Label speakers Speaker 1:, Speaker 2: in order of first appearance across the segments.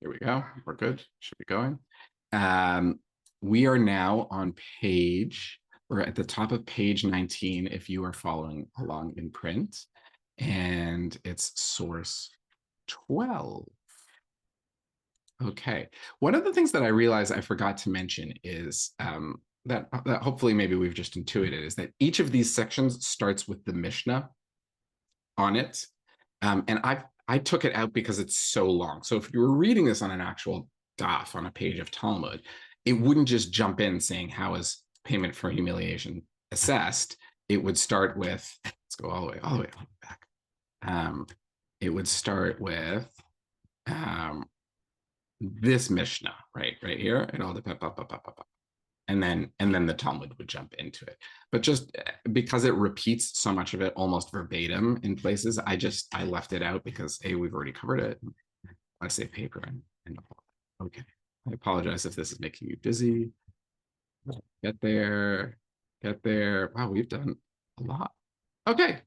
Speaker 1: Here we go. We're good. Should be going. Um, we are now on we're at the top of page 19 if you are following along in print. And it's source 12. Okay. One of the things that I realized I forgot to mention is that hopefully maybe we've just intuited is that each of these sections starts with the Mishnah on it. And I took it out because it's so long. So if you were reading this on an actual daf on a page of Talmud, it wouldn't just jump in saying how is payment for humiliation assessed. It would start with, let's go all the way back. It would start with this Mishnah, right here, and all the and then the Talmud would jump into it. But just because it repeats so much of it almost verbatim in places, I left it out because we've already covered it. I say paper and okay. I apologize if this is making you dizzy. Get there. Wow, we've done a lot. Okay,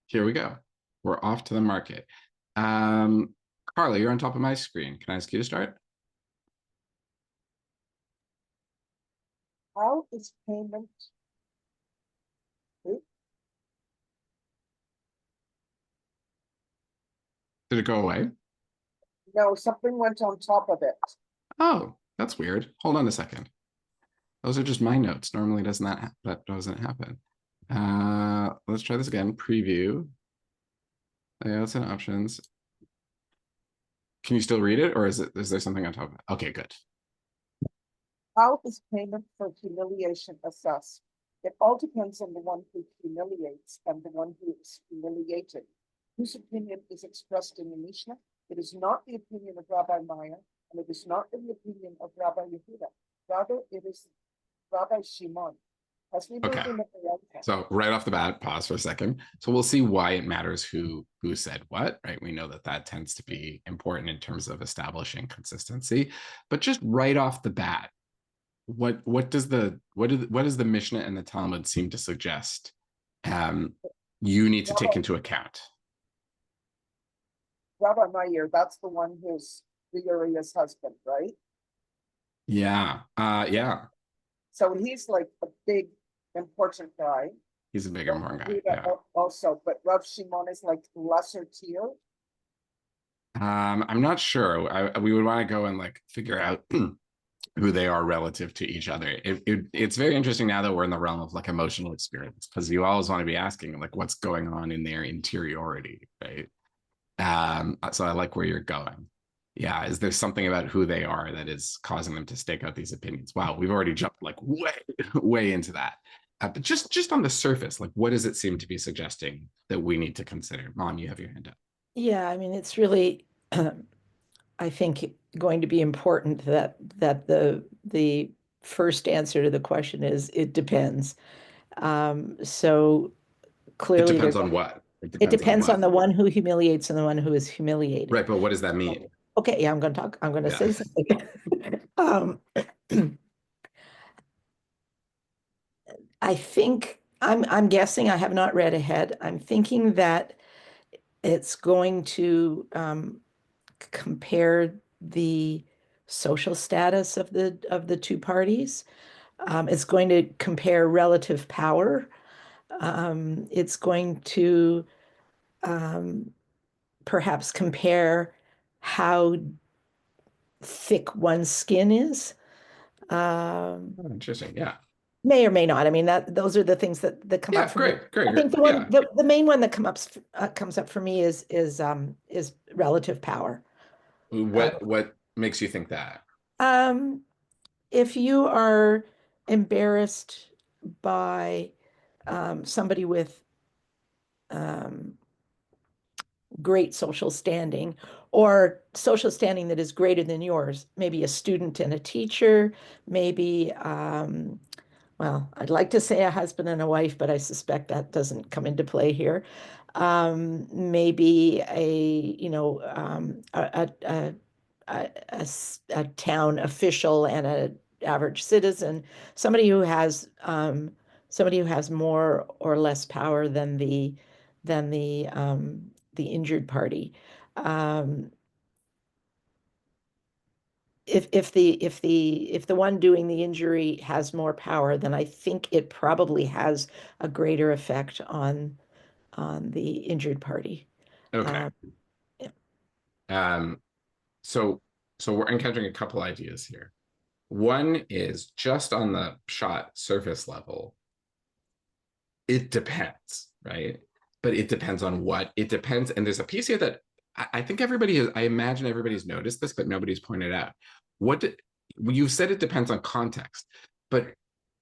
Speaker 1: here we go. We're off to the market. Carla, you're on top of my screen. Can I ask you to start?
Speaker 2: How is payment?
Speaker 1: Did it go away?
Speaker 2: No, something went on top of it.
Speaker 1: Oh, that's weird. Hold on a second. Those are just my notes. Normally that doesn't happen. Let's try this again. Preview. Layouts and options. Can you still read it, or is there something on top of it? Okay, good.
Speaker 2: How is payment for humiliation assessed? It all depends on the one who humiliates and the one who is humiliated. Whose opinion is expressed in the Mishnah? It is not the opinion of Rabbi Meir, and it is not the opinion of Rabbi Yehuda. Rather, it is Rabbi Shimon.
Speaker 1: Okay. So right off the bat, pause for a second. So we'll see why it matters who said what, right? We know that tends to be important in terms of establishing consistency. But just right off the bat, what does the Mishnah and the Talmud seem to suggest you need to take into account?
Speaker 2: Rabbi Meir, that's the one who's the Uriah's husband, right?
Speaker 1: Yeah. Yeah.
Speaker 2: So he's like a big, important guy.
Speaker 1: He's a big important guy. Yeah.
Speaker 2: Also, but Rav Shimon is like lesser tier.
Speaker 1: I'm not sure. We would want to go and like figure out who they are relative to each other. It's very interesting now that we're in the realm of like emotional experience, because you always want to be asking like what's going on in their interiority, right? So I like where you're going. Yeah, is there something about who they are that is causing them to stake out these opinions? Wow, we've already jumped like way into that. But just on the surface, like what does it seem to be suggesting that we need to consider? Mom, you have your hand up.
Speaker 3: Yeah, I mean, it's really, I think, going to be important that the first answer to the question is it depends. So clearly,
Speaker 1: It depends on what.
Speaker 3: It depends on the one who humiliates and the one who is humiliated.
Speaker 1: Right, but what does that mean?
Speaker 3: Okay, yeah, I'm going to say something. I think I'm guessing, I have not read ahead. I'm thinking that it's going to compare the social status of the two parties. It's going to compare relative power. It's going to perhaps compare how thick one's skin is.
Speaker 1: Interesting. Yeah.
Speaker 3: May or may not. I mean, those are the things that come up for me.
Speaker 1: Great.
Speaker 3: I think the main one that comes up for me is relative power.
Speaker 1: What makes you think that?
Speaker 3: If you are embarrassed by somebody with great social standing, or social standing that is greater than yours, maybe a student and a teacher, maybe well, I'd like to say a husband and a wife, but I suspect that doesn't come into play here. Maybe a town official and an average citizen, somebody who has more or less power than the injured party. if the one doing the injury has more power, then I think it probably has a greater effect on the injured party.
Speaker 1: Okay.
Speaker 3: Yeah.
Speaker 1: So we're encountering a couple ideas here. One is just on the shot surface level. It depends, right? But it depends on what. It depends. And there's a piece here that I think everybody has, I imagine everybody's noticed this, but nobody's pointed out. You've said it depends on context, but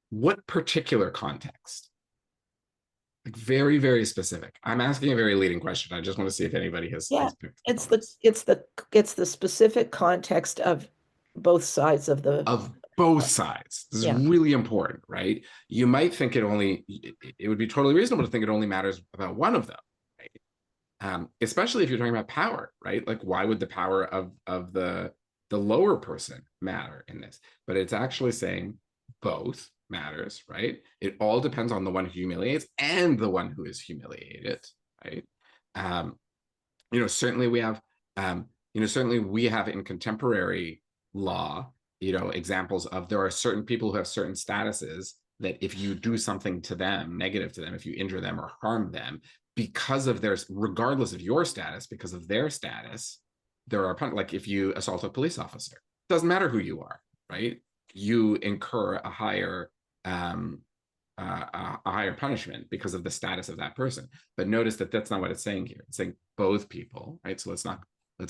Speaker 1: what particular context? Like very, very specific. I'm asking a very leading question. I just want to see if anybody has picked
Speaker 3: It's
Speaker 1: up on this.
Speaker 3: it's the specific context of both sides of the
Speaker 1: Of both sides. This is really important, right? You might think it would be totally reasonable to think it only matters about one of them, right? Especially if you're talking about power, right? Like, why would the power of the lower person matter in this? But it's actually saying both matters, right? It all depends on the one who humiliates and the one who is humiliated, right? Certainly we have, certainly we have in contemporary law, examples of there are certain people who have certain statuses that if you do something to them, negative to them, if you injure them or harm them, because of regardless of your status, because of their status, there are, like if you assault a police officer, it doesn't matter who you are, right? You incur a higher punishment because of the status of that person. But notice that that's not what it's saying here. It's saying both people, right? So let's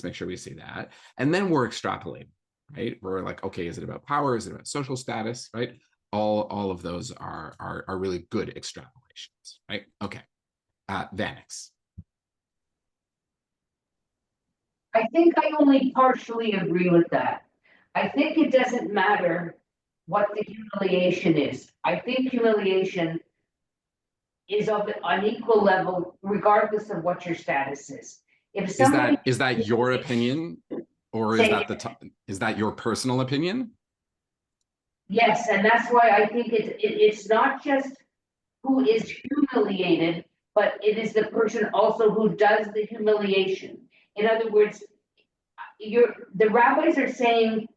Speaker 1: make sure we see that. And then we're extrapolating, right? We're like, okay, is it about power? Is it about social status, right? All of those are really good extrapolations, right? Okay, Vanix.
Speaker 4: I think I only partially agree with that. I think it doesn't matter what the humiliation is. I think humiliation is of an equal level, regardless of what your status is. If somebody
Speaker 1: is that your opinion, or is that your personal opinion?
Speaker 4: Yes, and that's why I think it's not just who is humiliated, but it is the person also who does the humiliation. In other words, the rabbis are saying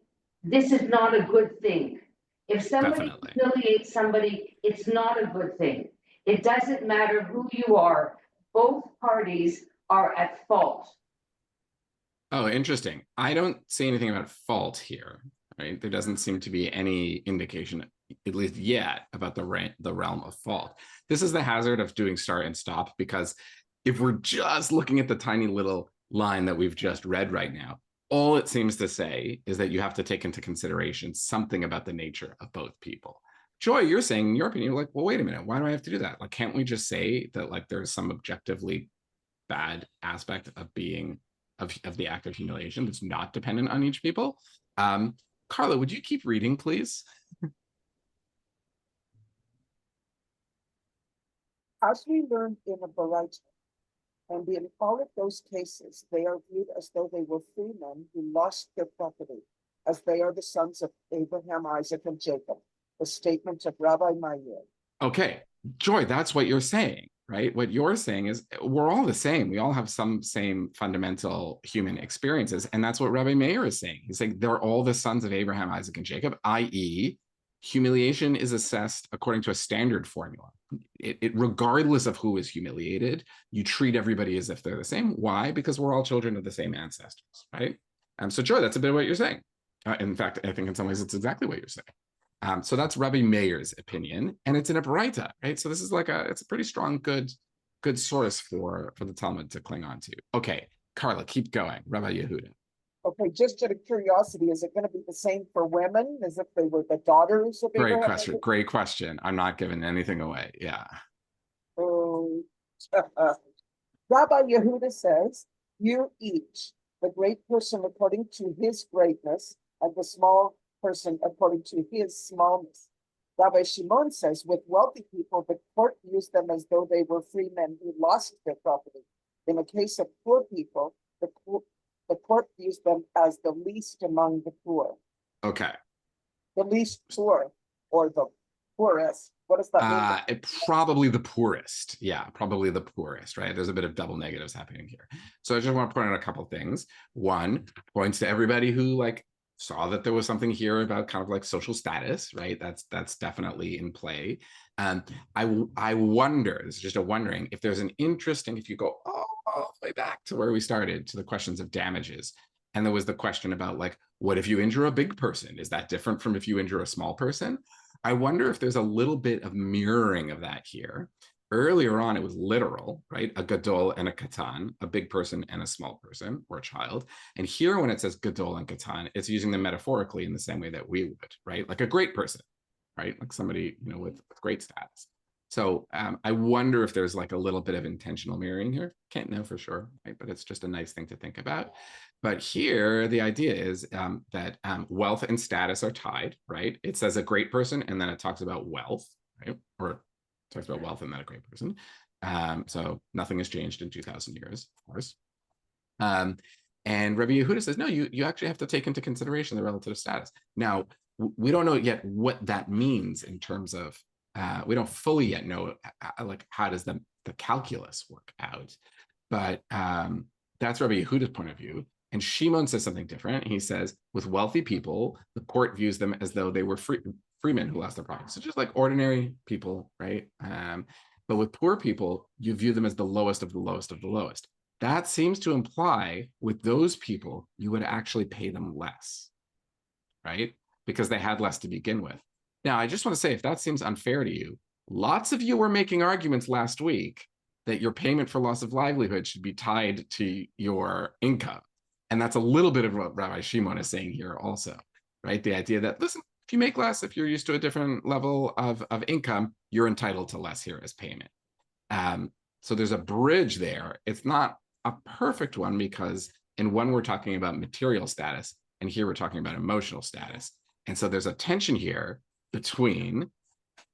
Speaker 4: this is not a good thing. If somebody humiliates somebody, it's not a good thing. It doesn't matter who you are. Both parties are at fault.
Speaker 1: Oh, interesting. I don't see anything about fault here, right? There doesn't seem to be any indication, at least yet, about the realm of fault. This is the hazard of doing start and stop, because if we're just looking at the tiny little line that we've just read right now, all it seems to say is that you have to take into consideration something about the nature of both people. Joy, you're saying, in your opinion, like, well, wait a minute, why do I have to do that? Like, can't we just say that, like, there's some objectively bad aspect of being of the act of humiliation that's not dependent on each people? Carla, would you keep reading, please?
Speaker 2: As we learned in a Baraita, and in all of those cases, they are viewed as though they were free men who lost their property, as they are the sons of Abraham, Isaac, and Jacob, the statement of Rabbi Meir.
Speaker 1: Okay, Joy, that's what you're saying, right? What you're saying is we're all the same. We all have some same fundamental human experiences. And that's what Rabbi Meir is saying. He's saying they're all the sons of Abraham, Isaac, and Jacob, i.e., humiliation is assessed according to a standard formula. Regardless of who is humiliated, you treat everybody as if they're the same. Why? Because we're all children of the same ancestors, right? So Joy, that's a bit of what you're saying. In fact, I think in some ways it's exactly what you're saying. So that's Rabbi Meir's opinion, and it's in a Baraita, right? So this is like it's a pretty strong, good source for the Talmud to cling on to. Okay, Carla, keep going. Rabbi Yehuda.
Speaker 2: Okay, just out of curiosity, is it going to be the same for women as if they were the daughters of Abraham?
Speaker 1: Great question. I'm not giving anything away. Yeah.
Speaker 2: Rabbi Yehuda says, you each, the great person according to his greatness, and the small person according to his smallness. Rabbi Shimon says, with wealthy people, the court views them as though they were free men who lost their property. In the case of poor people, the court views them as the least among the poor.
Speaker 1: Okay.
Speaker 2: The least poor, or the poorest. What does that mean?
Speaker 1: Probably the poorest. Yeah, probably the poorest, right? There's a bit of double negatives happening here. So I just want to point out a couple things. One, points to everybody who, like, saw that there was something here about kind of like social status, right? That's definitely in play. I wonder, it's just a wondering, if there's an interesting, if you go all the way back to where we started, to the questions of damages, and there was the question about like, what if you injure a big person? Is that different from if you injure a small person? I wonder if there's a little bit of mirroring of that here. Earlier on, it was literal, right? A gadol and a katan, a big person and a small person or a child. And here, when it says gadol and katan, it's using them metaphorically in the same way that we would, right? Like a great person, right? Like somebody, with great status. So I wonder if there's like a little bit of intentional mirroring here. Can't know for sure, right? But it's just a nice thing to think about. But here, the idea is that wealth and status are tied, right? It says a great person, and then it talks about wealth, right? Or talks about wealth and not a great person. So nothing has changed in 2,000 years, of course. And Rabbi Yehuda says, no, you actually have to take into consideration the relative status. Now, we don't know yet what that means in terms of, we don't fully yet know, like, how does the calculus work out? But that's Rabbi Yehuda's point of view. And Shimon says something different. He says, with wealthy people, the court views them as though they were freemen who lost their property. So just like ordinary people, right? But with poor people, you view them as the lowest of the lowest of the lowest. That seems to imply with those people, you would actually pay them less, right? Because they had less to begin with. Now, I just want to say, if that seems unfair to you, lots of you were making arguments last week that your payment for loss of livelihood should be tied to your income. And that's a little bit of what Rabbi Shimon is saying here also, right? The idea that, listen, if you make less, if you're used to a different level of income, you're entitled to less here as payment. So there's a bridge there. It's not a perfect one, because in one we're talking about material status, and here we're talking about emotional status. And so there's a tension here between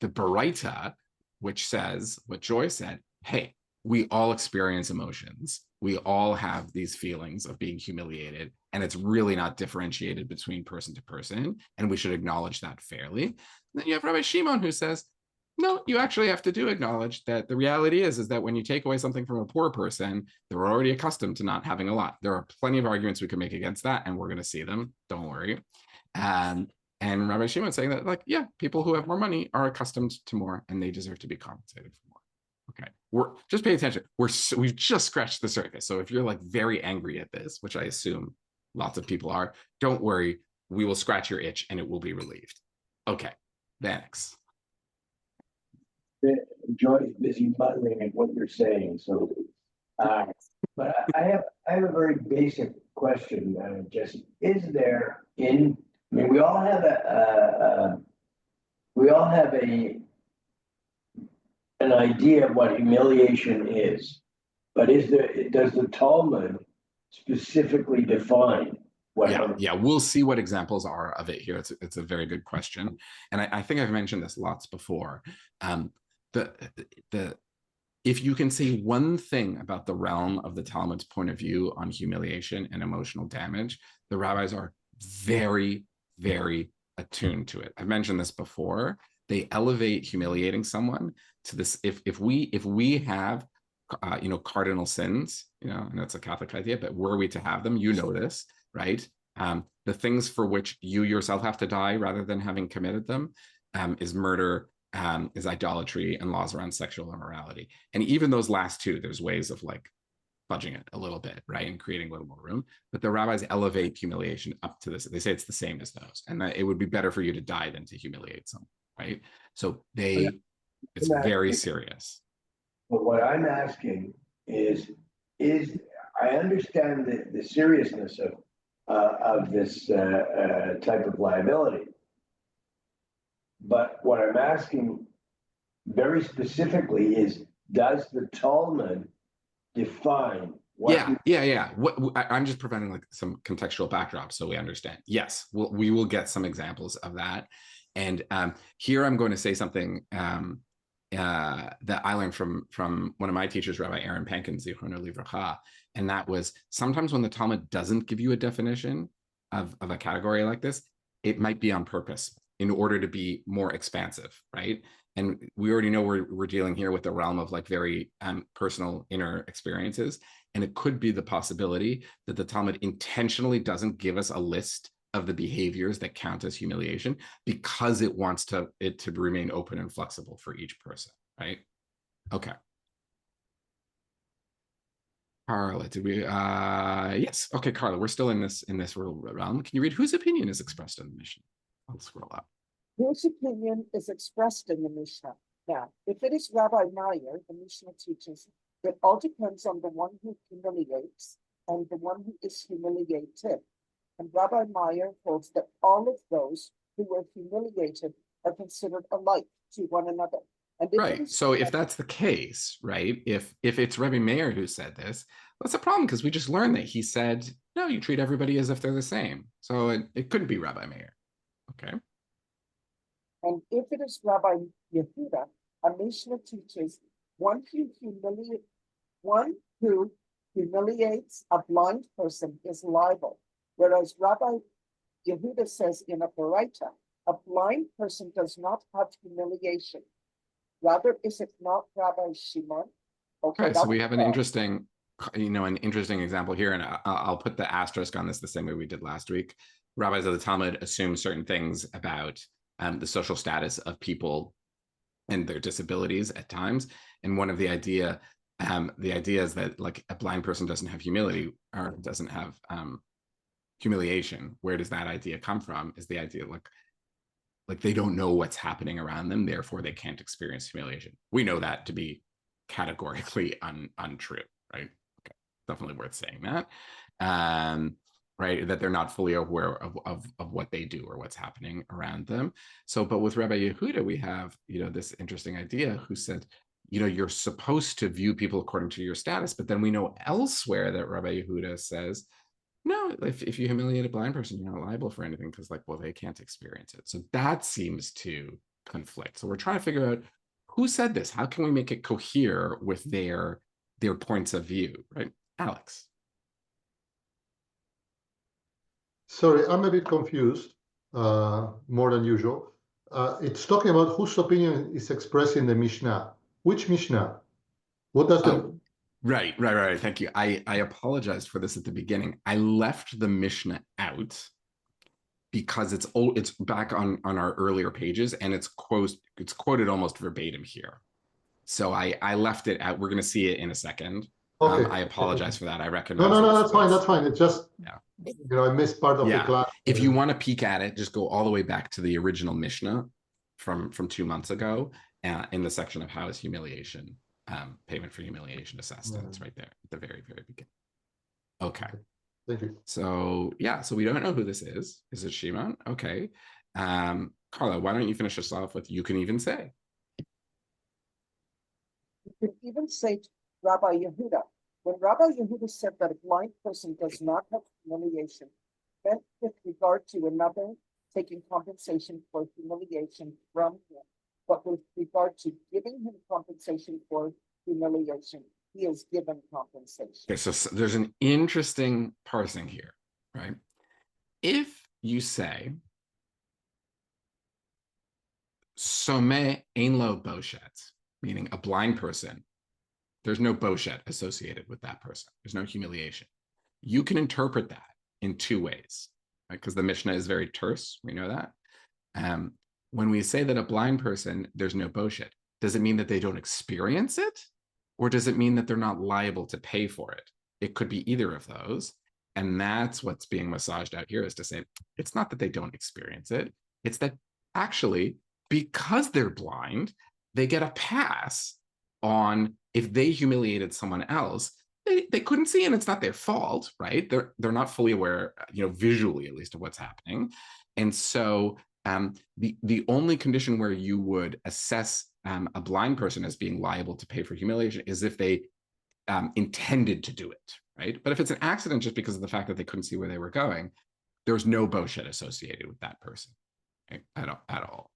Speaker 1: the Baraita, which says what Joy said, hey, we all experience emotions. We all have these feelings of being humiliated, and it's really not differentiated between person to person, and we should acknowledge that fairly. And then you have Rabbi Shimon, who says, no, you actually have to acknowledge that the reality is that when you take away something from a poor person, they're already accustomed to not having a lot. There are plenty of arguments we can make against that, and we're going to see them. Don't worry. And Rabbi Shimon saying that, like, yeah, people who have more money are accustomed to more, and they deserve to be compensated for more. Okay, we're just pay attention. We've just scratched the surface. So if you're like very angry at this, which I assume lots of people are, don't worry. We will scratch your itch, and it will be relieved. Okay, thanks.
Speaker 5: Joy is busy muttering at what you're saying. So, but I have a very basic question, Jesse. Is there I mean, we all have an idea of what humiliation is, but does the Talmud specifically define what?
Speaker 1: Yeah, we'll see what examples are of it here. It's a very good question, and I think I've mentioned this lots before. If you can say one thing about the realm of the Talmud's point of view on humiliation and emotional damage, the rabbis are very, very attuned to it. I've mentioned this before. They elevate humiliating someone to this. If we have cardinal sins, and that's a Catholic idea, but were we to have them, you know this, right? The things for which you yourself have to die rather than having committed them is murder, is idolatry, and laws around sexual immorality. And even those last two, there's ways of like fudging it a little bit, right, and creating a little more room. But the rabbis elevate humiliation up to this. They say it's the same as those, and that it would be better for you to die than to humiliate someone, right? So it's very serious.
Speaker 5: But what I'm asking is I understand the seriousness of this type of liability. But what I'm asking very specifically is, does the Talmud define what?
Speaker 1: Yeah. I'm just providing like some contextual backdrop so we understand. Yes, we will get some examples of that. And here I'm going to say something that I learned from one of my teachers, Rabbi Aaron Pankin, Zichrono Livracha, and that was sometimes when the Talmud doesn't give you a definition of a category like this, it might be on purpose in order to be more expansive, right? And we already know we're dealing here with the realm of like very personal inner experiences. And it could be the possibility that the Talmud intentionally doesn't give us a list of the behaviors that count as humiliation because it wants it to remain open and flexible for each person, right? Okay. Carla, did we yes. Okay, Carla, we're still in this realm. Can you read whose opinion is expressed in the Mishnah? I'll scroll up.
Speaker 2: Whose opinion is expressed in the Mishnah? Now, if it is Rabbi Meyer, the Mishnah teaches it all depends on the one who humiliates and the one who is humiliated. And Rabbi Meyer holds that all of those who were humiliated are considered alike to one another. And
Speaker 1: right. So if that's the case, right, if it's Rebbe Meir who said this, that's a problem because we just learned that he said, no, you treat everybody as if they're the same. So it couldn't be Rabbi Meir. Okay.
Speaker 2: And if it is Rabbi Yehuda, a Mishnah teaches one who humiliates a blind person is liable. Whereas Rabbi Yehuda says in a Baraita, a blind person does not have humiliation. Rather, is it not Rabbi Shimon?
Speaker 1: Okay, so we have an interesting, an interesting example here, and I'll put the asterisk on this the same way we did last week. Rabbis of the Talmud assume certain things about the social status of people and their disabilities at times, and one of the idea is that like a blind person doesn't have humility or doesn't have humiliation. Where does that idea come from? Is the idea like they don't know what's happening around them, therefore they can't experience humiliation. We know that to be categorically untrue, right? Okay, definitely worth saying that. Right, that they're not fully aware of what they do or what's happening around them. So, but with Rabbi Yehuda, we have, this interesting idea who said, you're supposed to view people according to your status, but then we know elsewhere that Rabbi Yehuda says, no, if you humiliate a blind person, you're not liable for anything because, they can't experience it. So that seems to conflict. So we're trying to figure out who said this. How can we make it cohere with their points of view, right? Alex.
Speaker 6: Sorry, I'm a bit confused, more than usual. It's talking about whose opinion is expressed in the Mishnah. Which Mishnah? What does the...
Speaker 1: Right. Thank you. I apologize for this at the beginning. I left the Mishnah out because it's back on our earlier pages and it's quoted almost verbatim here. So I left it out. We're going to see it in a second. Okay. I apologize for that. I recognize.
Speaker 6: No, that's fine. That's fine. It's just, I missed part of the class.
Speaker 1: If you want to peek at it, just go all the way back to the original Mishnah from 2 months ago in the section of how is humiliation, payment for humiliation assessed. And it's right there at the very, very beginning. Okay.
Speaker 6: Thank you.
Speaker 1: So we don't know who this is. Is it Shimon? Okay. Carla, why don't you finish us off with you can even say?
Speaker 2: You can even say to Rabbi Yehuda, when Rabbi Yehuda said that a blind person does not have humiliation, meant with regard to another taking compensation for humiliation from him, but with regard to giving him compensation for humiliation, he is given compensation.
Speaker 1: Okay, so there's an interesting parsing here, right? If you say, Some ein lo boshet, meaning a blind person, there's no boshet associated with that person. There's no humiliation. You can interpret that in 2 ways, right? Because the Mishnah is very terse. We know that. When we say that a blind person, there's no boshet, does it mean that they don't experience it? Or does it mean that they're not liable to pay for it? It could be either of those. And that's what's being massaged out here, is to say, it's not that they don't experience it. It's that actually, because they're blind, they get a pass on if they humiliated someone else, they couldn't see, and it's not their fault, right? They're not fully aware, visually at least, of what's happening. And so the only condition where you would assess a blind person as being liable to pay for humiliation is if they intended to do it, right? But if it's an accident just because of the fact that they couldn't see where they were going, there's no boshet associated with that person, right? At all.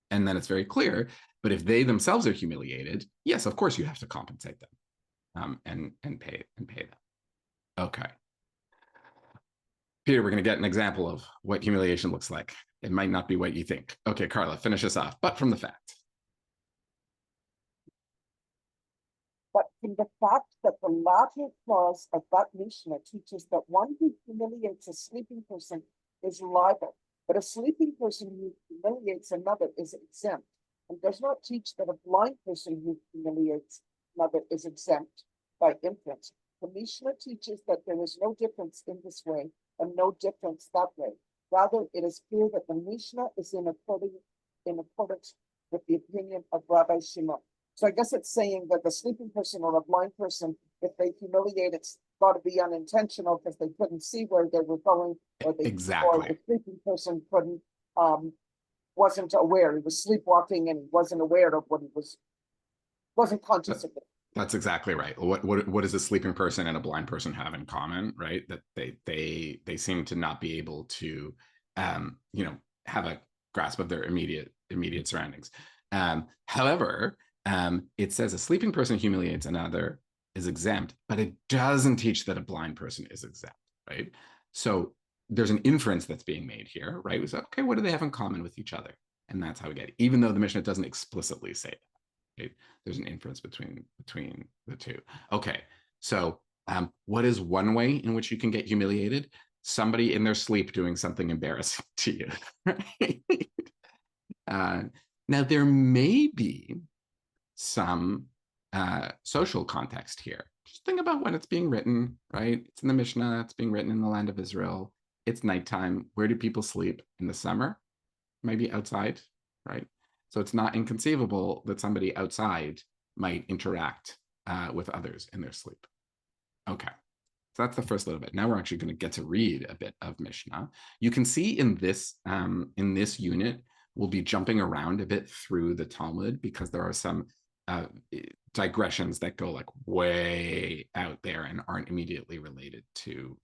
Speaker 1: And then it's very clear, but if they themselves are humiliated, yes, of course you have to compensate them and pay them. Okay. Peter, we're going to get an example of what humiliation looks like. It might not be what you think. Okay, Carla, finish us off, but from the fact.
Speaker 2: But from the fact that the latter clause of that Mishnah teaches that one who humiliates a sleeping person is liable, but a sleeping person who humiliates another is exempt, and does not teach that a blind person who humiliates another is exempt by inference. The Mishnah teaches that there is no difference in this way and no difference that way. Rather, it is clear that the Mishnah is in accordance with the opinion of Rabbi Shimon. So I guess it's saying that the sleeping person or a blind person, if they humiliate, it's got to be unintentional because they couldn't see where they were going, or or
Speaker 1: Exactly.
Speaker 2: the sleeping person wasn't aware. He was sleepwalking and wasn't aware of what he wasn't conscious of it.
Speaker 1: That's exactly right. What does a sleeping person and a blind person have in common, right? That they seem to not be able to have a grasp of their immediate surroundings. However, it says a sleeping person humiliates another is exempt, but it doesn't teach that a blind person is exempt, right? So there's an inference that's being made here, right? We say, okay, what do they have in common with each other? And that's how we get it, even though the Mishnah doesn't explicitly say that, right? There's an inference between the two. Okay, so what is one way in which you can get humiliated? Somebody in their sleep doing something embarrassing to you, right? Now, there may be some social context here. Just think about when it's being written, right? It's in the Mishnah, it's being written in the land of Israel. It's nighttime. Where do people sleep? In the summer? Maybe outside, right? So it's not inconceivable that somebody outside might interact with others in their sleep. Okay, so that's the first little bit. Now we're actually going to get to read a bit of Mishnah. You can see in this unit, we'll be jumping around a bit through the Talmud because there are some digressions that go like way out there and aren't immediately related to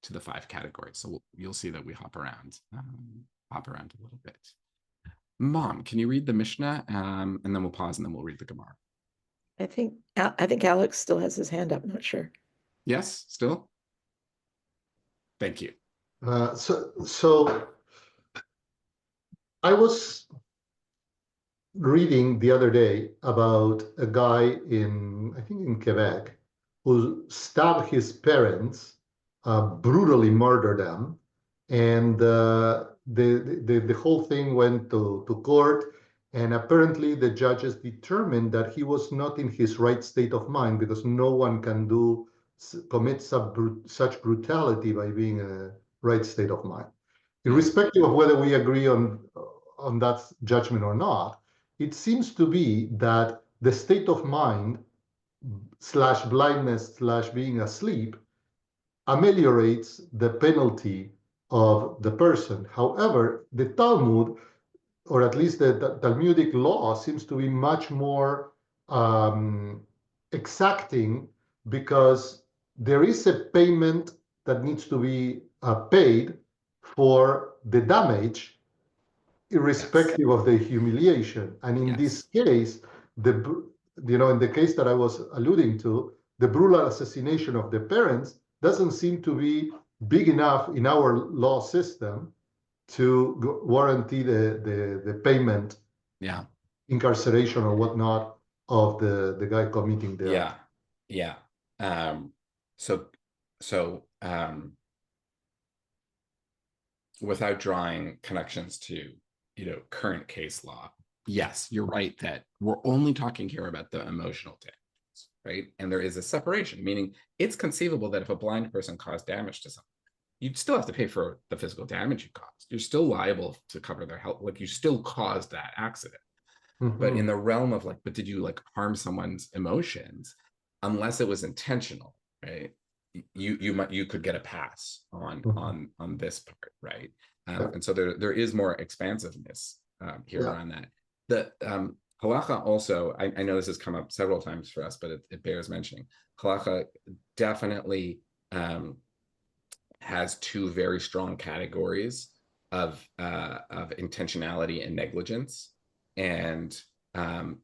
Speaker 1: the 5 categories. So you'll see that we hop around a little bit. Mom, can you read the Mishnah? And then we'll pause and then we'll read the Gemara.
Speaker 3: I think Alex still has his hand up. I'm not sure.
Speaker 1: Yes, still? Thank you.
Speaker 6: So I was reading the other day about a guy I think in Quebec, who stabbed his parents, brutally murdered them, and the whole thing went to court, and apparently the judges determined that he was not in his right state of mind because no one can commit such brutality by being in a right state of mind. Irrespective of whether we agree on that judgment or not, it seems to be that the state of mind / blindness / being asleep ameliorates the penalty of the person. However, the Talmud, or at least the Talmudic law, seems to be much more exacting, because there is a payment that needs to be paid for the damage, irrespective of the humiliation. And in this case, in the case that I was alluding to, the brutal assassination of the parents doesn't seem to be big enough in our law system to warranty the payment, incarceration or whatnot, of the guy committing the
Speaker 1: So without drawing connections to current case law, yes, you're right that we're only talking here about the emotional damage, right? And there is a separation, meaning it's conceivable that if a blind person caused damage to someone, you'd still have to pay for the physical damage you caused. You're still liable to cover their health, like you still caused that accident. But in the realm of but did you harm someone's emotions? Unless it was intentional, right? You could get a pass on this part, right? And so there is more expansiveness here around that. The halacha also, I know this has come up several times for us, but it bears mentioning. Halacha definitely has 2 very strong categories of intentionality and negligence, and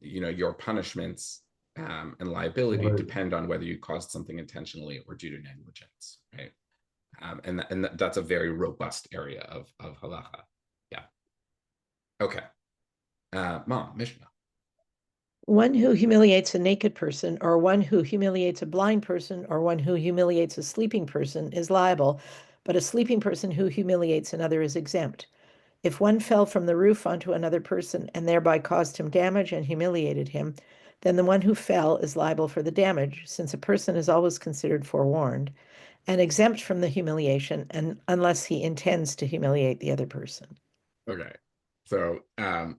Speaker 1: your punishments and liability depend on whether you caused something intentionally or due to negligence, right? And that's a very robust area of halacha. Yeah. Okay. Mom, Mishnah.
Speaker 3: One who humiliates a naked person, or one who humiliates a blind person, or one who humiliates a sleeping person is liable, but a sleeping person who humiliates another is exempt. If one fell from the roof onto another person and thereby caused him damage and humiliated him, then the one who fell is liable for the damage, since a person is always considered forewarned and exempt from the humiliation, and unless he intends to humiliate the other person.
Speaker 1: Okay. So, I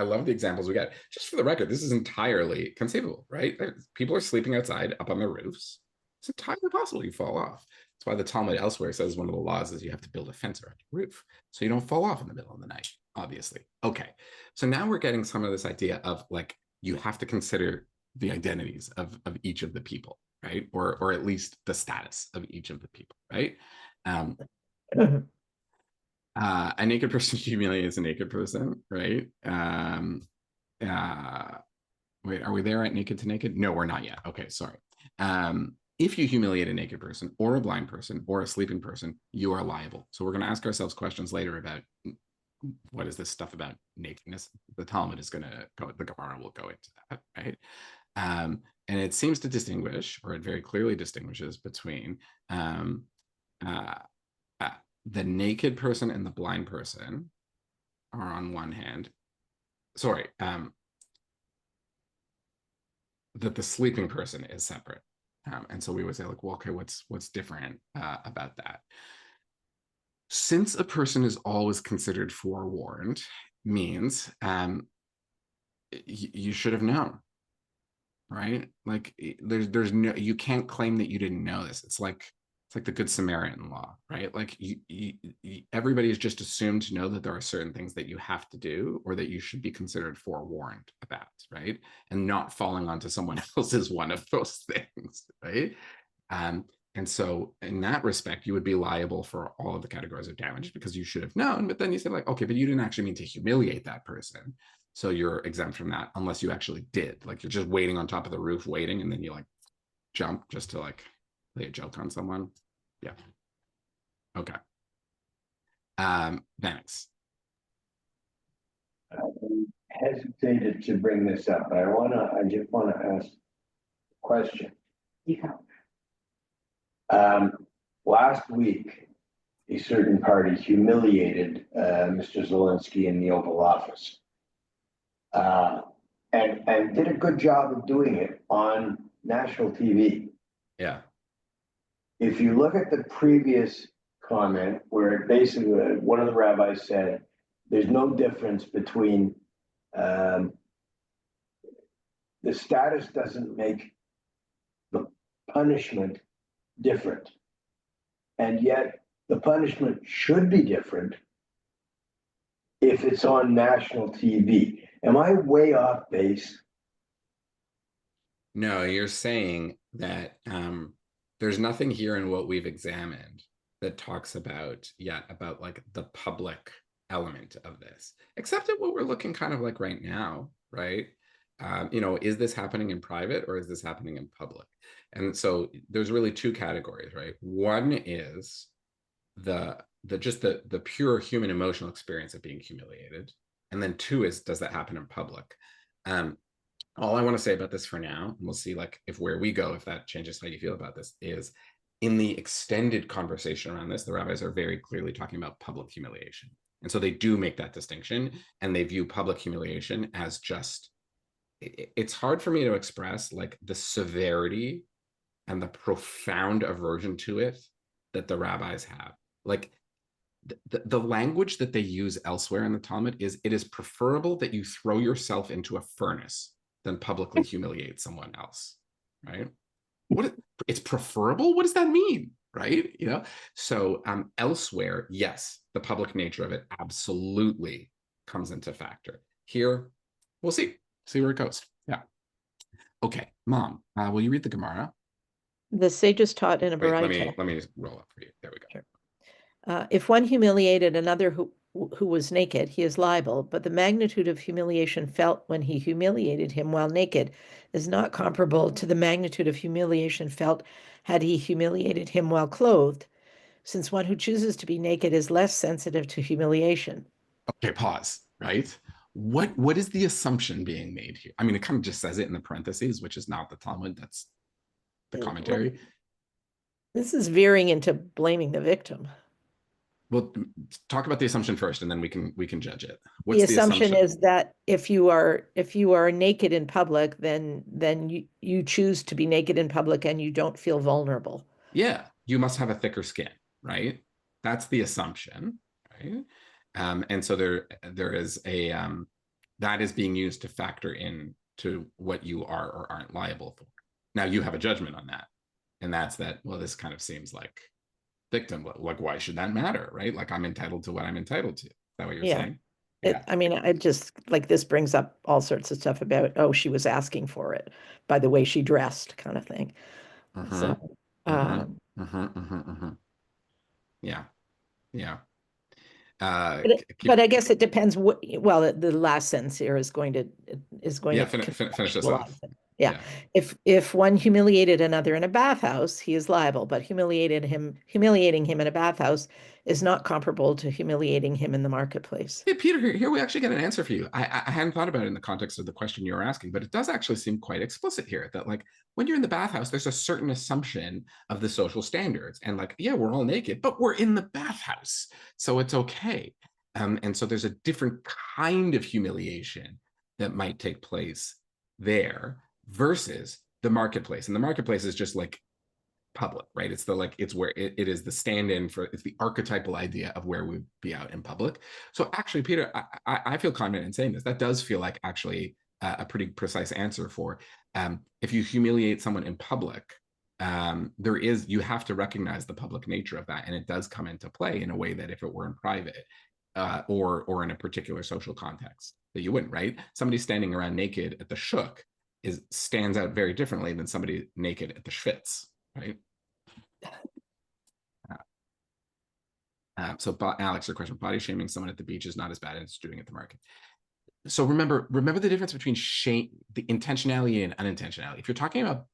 Speaker 1: love the examples we got. Just for the record, this is entirely conceivable, right? People are sleeping outside up on the roofs. It's entirely possible you fall off. That's why the Talmud elsewhere says one of the laws is you have to build a fence around your roof so you don't fall off in the middle of the night, obviously. Okay. So now we're getting some of this idea of like, you have to consider the identities of each of the people, right? Or at least the status of each of the people, right? A naked person humiliates a naked person, right? Wait, are we there at naked to naked? No, we're not yet. Okay, sorry. If you humiliate a naked person or a blind person or a sleeping person, you are liable. So we're going to ask ourselves questions later about what is this stuff about nakedness. The Talmud is going to go, the Gemara will go into that, right? And it seems to distinguish, or it very clearly distinguishes between the naked person and the blind person are on one hand. Sorry, that the sleeping person is separate. And so we would say like, well, okay, what's different about that? Since a person is always considered forewarned, means you should have known, right? Like there's no, you can't claim that you didn't know this. It's like the Good Samaritan law, right? Like everybody is just assumed to know that there are certain things that you have to do or that you should be considered forewarned about, right? And not falling onto someone else is one of those things, right? And so in that respect, you would be liable for all of the categories of damage because you should have known, but then you said like, okay, but you didn't actually mean to humiliate that person. So you're exempt from that unless you actually did. Like you're just waiting on top of the roof waiting and then you like jump just to like play a joke on someone. Yeah. Okay. Vanix.
Speaker 5: I hesitated to bring this up, but I just wanna ask a question.
Speaker 4: Yeah.
Speaker 5: Last week, a certain party humiliated Mr. Zelensky in the Oval Office. And did a good job of doing it on national TV.
Speaker 1: Yeah.
Speaker 5: If you look at the previous comment where basically one of the rabbis said, there's no difference between the status doesn't make the punishment different. And yet the punishment should be different if it's on national TV. Am I way off base?
Speaker 1: No, you're saying that there's nothing here in what we've examined that talks about yet about like the public element of this, except at what we're looking kind of like right now, right? Is this happening in private or is this happening in public? And so there's really two categories, right? One is the pure human emotional experience of being humiliated, and then two is, does that happen in public? All I want to say about this for now, and we'll see like if where we go, if that changes how you feel about this, is in the extended conversation around this, the rabbis are very clearly talking about public humiliation. And so they do make that distinction, and they view public humiliation as just, it's hard for me to express like the severity and the profound aversion to it that the rabbis have. Like the language that they use elsewhere in the Talmud is, it is preferable that you throw yourself into a furnace than publicly humiliate someone else, right? It's preferable? What does that mean, right? So elsewhere, yes, the public nature of it absolutely comes into factor. Here, we'll see where it goes. Yeah. Okay, Mom, will you read the Gemara?
Speaker 3: The sages taught in a
Speaker 1: Wait,
Speaker 3: variety.
Speaker 1: let me just roll up for you. There we go.
Speaker 3: Sure. If one humiliated another who was naked, he is liable, but the magnitude of humiliation felt when he humiliated him while naked is not comparable to the magnitude of humiliation felt had he humiliated him while clothed, since one who chooses to be naked is less sensitive to humiliation.
Speaker 1: Okay, pause, right? what is the assumption being made here? I mean, it kind of just says it in the parentheses, which is not the Talmud, that's the commentary.
Speaker 3: This is veering into blaming the victim.
Speaker 1: Well, talk about the assumption first, and then we can judge it.
Speaker 3: The assumption is that if you are naked in public, then you choose to be naked in public and you don't feel vulnerable.
Speaker 1: Yeah, you must have a thicker skin, right? That's the assumption, right? And so there is a that is being used to factor in to what you are or aren't liable for. Now you have a judgment on that, and that's that. Well, this kind of seems like victim. Like, why should that matter, right? Like, I'm entitled to what I'm entitled to. Is that what you're saying?
Speaker 3: I mean, I just like this brings up all sorts of stuff about, oh, she was asking for it by the way she dressed, kind of thing. So,
Speaker 1: yeah, yeah.
Speaker 3: But I guess it depends what, well, the last sentence here is going to
Speaker 1: finish this off.
Speaker 3: Yeah. If one humiliated another in a bathhouse, he is liable, but humiliating him in a bathhouse is not comparable to humiliating him in the marketplace.
Speaker 1: Hey, Peter, here we actually get an answer for you. I hadn't thought about it in the context of the question you were asking, but it does actually seem quite explicit here that, like, when you're in the bathhouse, there's a certain assumption of the social standards. And like, yeah, we're all naked, but we're in the bathhouse, so it's okay. And so there's a different kind of humiliation that might take place there versus the marketplace. And the marketplace is just like public, right? It's it's where it is the stand-in for, it's the archetypal idea of where we'd be out in public. So actually, Peter, I feel confident in saying this. That does feel like actually a pretty precise answer for if you humiliate someone in public, you have to recognize the public nature of that, and it does come into play in a way that if it were in private or in a particular social context, that you wouldn't, right? Somebody standing around naked at the shuk stands out very differently than somebody naked at the schwitz, right? So Alex, your question, body shaming someone at the beach is not as bad as doing it at the market. So remember the difference between shame, the intentionality and unintentionality. If you're talking about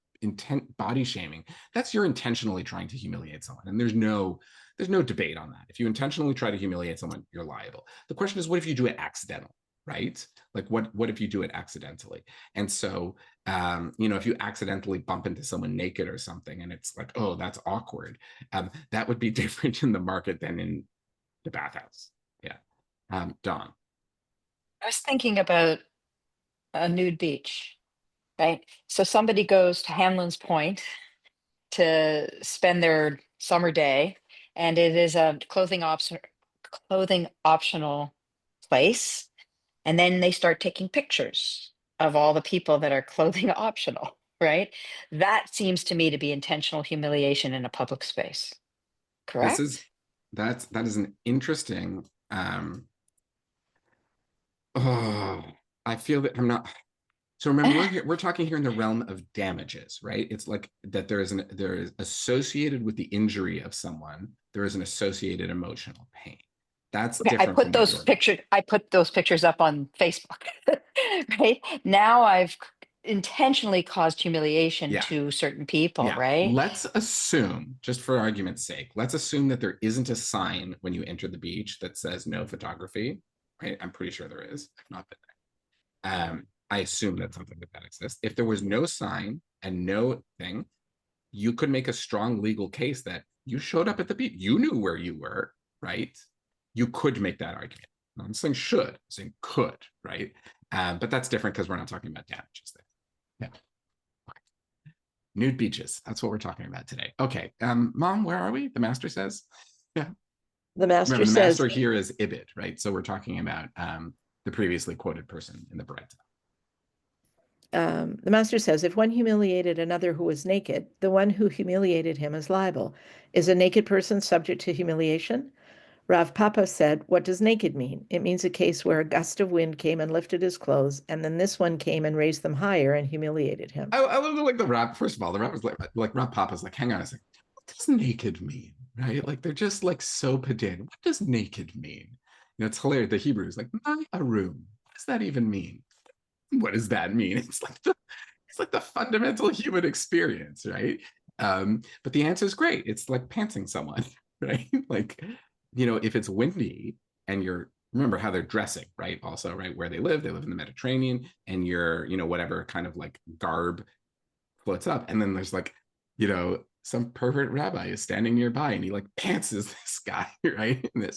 Speaker 1: body shaming, that's you're intentionally trying to humiliate someone, and there's no debate on that. If you intentionally try to humiliate someone, you're liable. The question is, what if you do it accidentally, right? Like, what if you do it accidentally? And so, if you accidentally bump into someone naked or something, and it's like, oh, that's awkward, that would be different in the market than in the bathhouse. Yeah. Dawn.
Speaker 7: I was thinking about a nude beach, right? So somebody goes to Hamlin's Point to spend their summer day, and it is a clothing optional place. And then they start taking pictures of all the people that are clothing optional, right? That seems to me to be intentional humiliation in a public space. Correct?
Speaker 1: That is an interesting I feel that I'm not. So remember, we're talking here in the realm of damages, right? It's like that there is associated with the injury of someone, there is an associated emotional pain. That's
Speaker 7: okay,
Speaker 1: different.
Speaker 7: I put those pictures up on Facebook, right? Now I've intentionally caused humiliation to certain people, right?
Speaker 1: Let's assume, just for argument's sake, let's assume that there isn't a sign when you enter the beach that says no photography, right? I'm pretty sure there is. I've not been there. I assume that something like that exists. If there was no sign and no thing, you could make a strong legal case that you showed up at the beach. You knew where you were, right? You could make that argument. I'm saying should, I'm saying could, right? But that's different because we're not talking about damages there. Yeah. Okay. Nude beaches. That's what we're talking about today. Okay. Mom, where are we? The master says. Yeah.
Speaker 3: The master
Speaker 1: Remember, the
Speaker 3: says.
Speaker 1: master here is Ibid, right? So we're talking about the previously quoted person in the Bretta.
Speaker 3: The master says, if one humiliated another who was naked, the one who humiliated him is liable. Is a naked person subject to humiliation? Rav Papa said, what does naked mean? It means a case where a gust of wind came and lifted his clothes, and then this one came and raised them higher and humiliated him.
Speaker 1: I love like the Rav. First of all, the Rav was like Rav Papa's like, hang on a second. What does naked mean? Right? Like, they're just like so pedantic. What does naked mean? It's hilarious. The Hebrew is like, a room. What does that even mean? What does that mean? It's like the fundamental human experience, right? But the answer is great. It's like pantsing someone, right? Like, if it's windy and you're remember how they're dressing, right? Also, right, where they live in the Mediterranean, and your, whatever kind of like garb floats up. And then there's like, some pervert rabbi is standing nearby and he like pantses this guy, right? And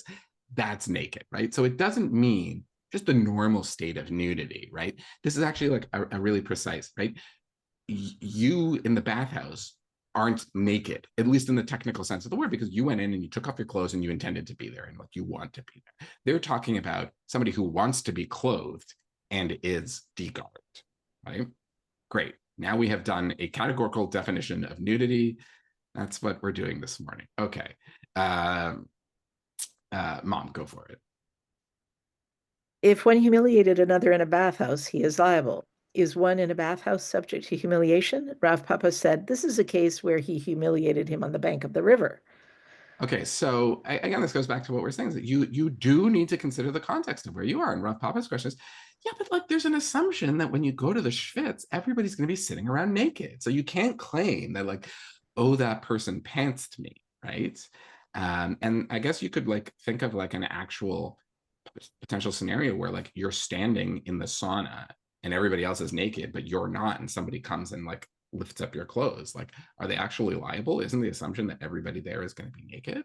Speaker 1: that's naked, right? So it doesn't mean just the normal state of nudity, right? This is actually like a really precise, right? You in the bathhouse aren't naked, at least in the technical sense of the word, because you went in and you took off your clothes and you intended to be there and like you want to be there. They're talking about somebody who wants to be clothed and is degarbed, right? Great. Now we have done a categorical definition of nudity. That's what we're doing this morning. Okay. Mom, go for it.
Speaker 3: If one humiliated another in a bathhouse, he is liable. Is one in a bathhouse subject to humiliation? Rav Papa said, this is a case where he humiliated him on the bank of the river.
Speaker 1: Okay, so again, this goes back to what we're saying, is that you do need to consider the context of where you are. And Rav Papa's question is, yeah, but like there's an assumption that when you go to the Schwitz, everybody's going to be sitting around naked. So you can't claim that like, oh, that person pantsed me, right? And I guess you could like think of like an actual potential scenario where like you're standing in the sauna and everybody else is naked, but you're not, and somebody comes and like lifts up your clothes. Like, are they actually liable? Isn't the assumption that everybody there is going to be naked?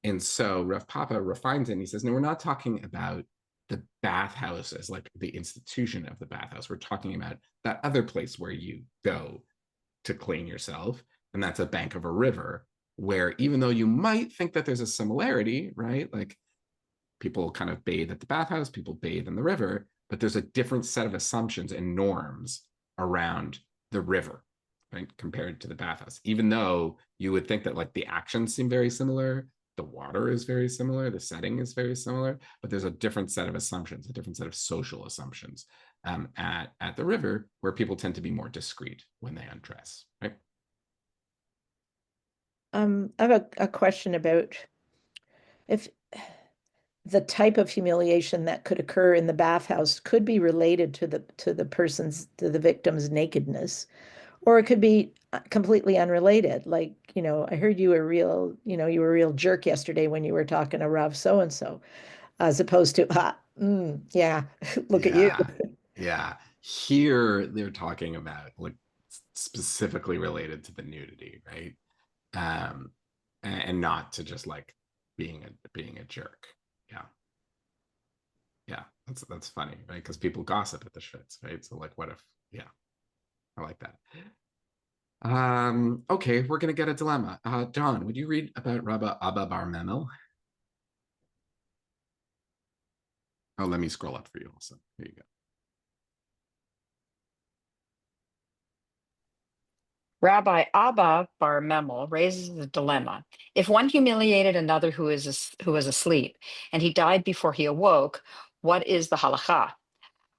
Speaker 1: And so Rav Papa refines it and he says, no, we're not talking about the bathhouse as like the institution of the bathhouse. We're talking about that other place where you go to clean yourself, and that's a bank of a river, where even though you might think that there's a similarity, right? Like people kind of bathe at the bathhouse, people bathe in the river, but there's a different set of assumptions and norms around the river, right, compared to the bathhouse. Even though you would think that like the actions seem very similar, the water is very similar, the setting is very similar, but there's a different set of assumptions, a different set of social assumptions at the river, where people tend to be more discreet when they undress, right?
Speaker 3: I have a question about if the type of humiliation that could occur in the bathhouse could be related to the victim's nakedness, or it could be completely unrelated. Like, I heard you were you were a real jerk yesterday when you were talking to Rav so and so, as opposed to yeah, look at you.
Speaker 1: Yeah. Here they're talking about like specifically related to the nudity, right? And not to just like being a jerk. Yeah. Yeah, that's funny, right? Because people gossip at the Schwitz, right? So like, what if? Yeah, I like that. Okay, we're gonna get a dilemma. John, would you read about Rabbi Abba Bar Memel? Oh, let me scroll up for you also. Here you go.
Speaker 7: Rabbi Abba Bar Memel raises the dilemma. If one humiliated another who was asleep and he died before he awoke, what is the halacha?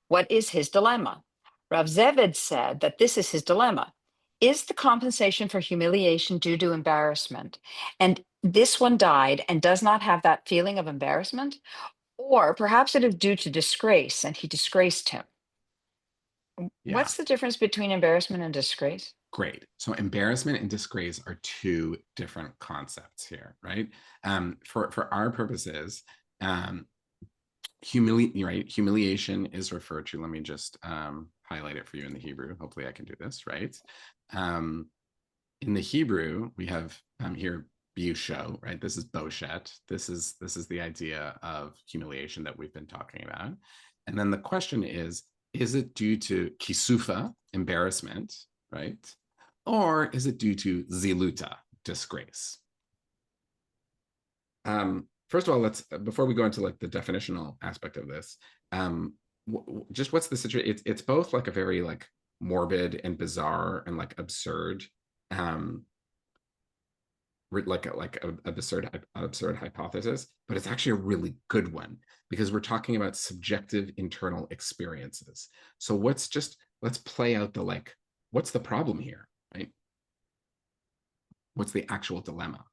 Speaker 7: What is his dilemma? Rav Zeved said that this is his dilemma. Is the compensation for humiliation due to embarrassment? And this one died and does not have that feeling of embarrassment? Or perhaps it is due to disgrace and he disgraced him.
Speaker 1: Yeah.
Speaker 7: What's the difference between embarrassment and disgrace?
Speaker 1: Great. So embarrassment and disgrace are two different concepts here, right? For our purposes, humiliation is referred to. Let me just highlight it for you in the Hebrew. Hopefully I can do this, right? In the Hebrew, we have here busho, right? This is boshet. This is the idea of humiliation that we've been talking about. And then the question is it due to kisufa, embarrassment, right? Or is it due to ziluta, disgrace? First of all, let's, before we go into like the definitional aspect of this, just what's the situation? It's both like a very like morbid and bizarre and like absurd, like an absurd hypothesis, but it's actually a really good one, because we're talking about subjective internal experiences. So let's play out the like, what's the problem here, right? What's the actual dilemma?